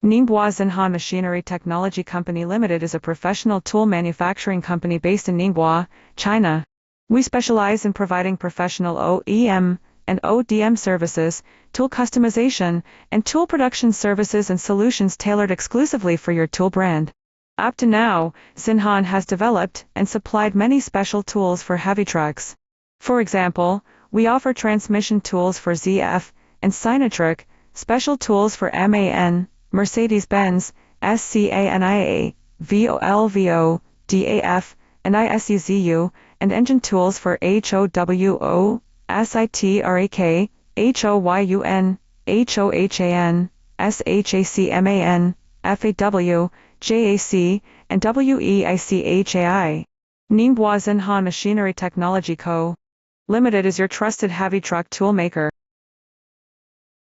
Ningbo Xinhan Machinery Technology Company Limited is a professional tool manufacturing company based in Ningbo, China. We specialize in providing professional OEM and ODM services, tool customization, and tool production services and solutions tailored exclusively for your tool brand. Up to now, Xinhan has developed and supplied many special tools for heavy trucks. For example, we offer transmission tools for ZF and Sinotruk, special tools for MAN, Mercedes-Benz, SCANIA, VOLVO, DAF, and ISUZU, and engine tools for HOWO, SITRAK, HOYUN, HOHAN, SHACMAN, FAW, JAC, and WEICHAI. Ningbo Xinhan Machinery Technology Co. Limited is your trusted heavy truck tool maker.